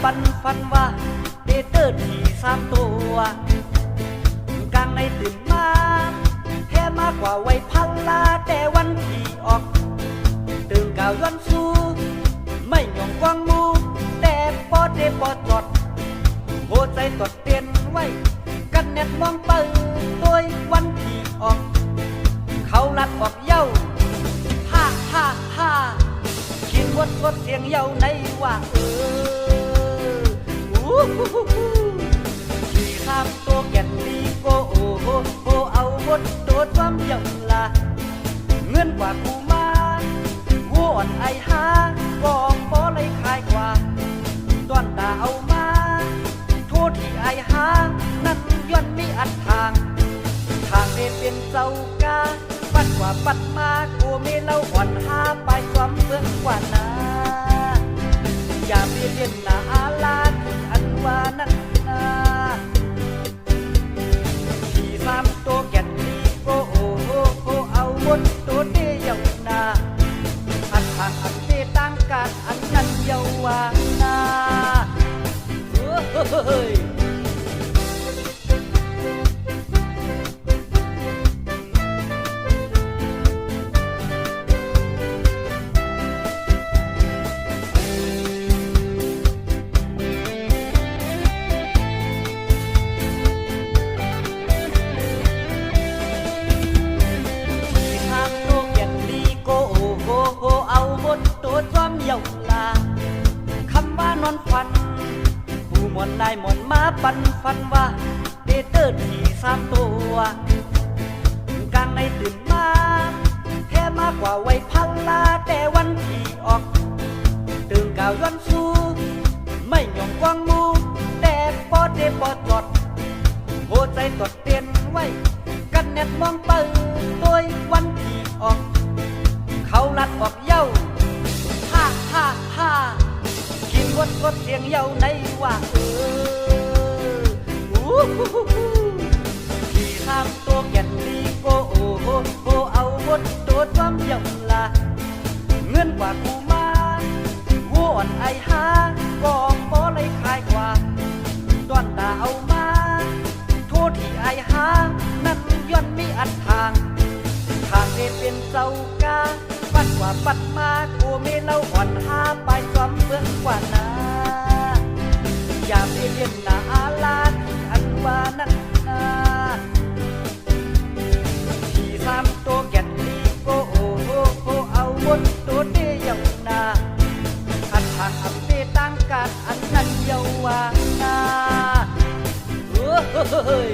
ปันฟันว่าเดเตอร์ที่3 ตัวกลางในตื่นมาแท้มากกว่าไว้พันลาแต่วันที่ออกตื่นก่าวย้อนสู้ไม่หย่องกวางมูแต่ปอเดปอจอดโหใจตดเตียนไว้กันแนตมองเปิดโดยวันที่ออกเขาลัดออกเย้าฮ่าฮ่าฮ่ากินวดเสียงเย้าในว่าที่3 ตัวแก่นดีโกโอโอเอาบดโดดความเย้าละเงินกว่ากูมาวัวอ่อนไอหากองปอเลยคายกว่าตอนตาเอามาโทษที่ไอหานั่นย้อนมีอัดทางได้เป็นเจ้ากาปัดกว่าปัดมากูไม่เล่าอ่อนหาไปความเมืองกว่านาอย่าไปเรียนนาอาลาที่อันว่านั่นนาที่3 ตัวแก่นดีโกโอโอเอาบนตัวเดียวนาอันทางอันเดตั้งการอันนั้นเยาวานาเฮ้ยคำว่านอนฝันผู้มวนนายมวนมาปันฟันว่าเดเตอร์ที่3 ตัวกลางในตื่นมาแท้มากกว่าไว้พันลาแต่วันที่ออกตื่นก่าวย้อนสู้ไม่หย่องกวางมูแต่ปอเดปอจอดโหใจตดเตียนไว้กันแนตมองเปิดโดยวันที่ออกเขาลัดออกเย้าฮ่าฮ่าฮ่ากินวดเสียงเย้าในว่าที่3 ตัวแก่นดีโกโอโอเอาบดโดดความเย้าละเงินกว่ากูมาวัวอ่อนไอหากองปอเลยคายกว่าตอนตาเอามาโทษที่ไอหานั่นย้อนมีอัดทางได้เป็นเจ้ากาปัดกว่าปัดมากูไม่เล่าอ่อนหาไปความเมืองกว่านาอย่าไปเรียนนาอาลาที่อันว่านั่นนาที่3 ตัวแก่นดีโกโอโอเอาบนตัวเดียวนาอันทางอันเดตั้งการอันนั้นเยาวานาเฮ้ย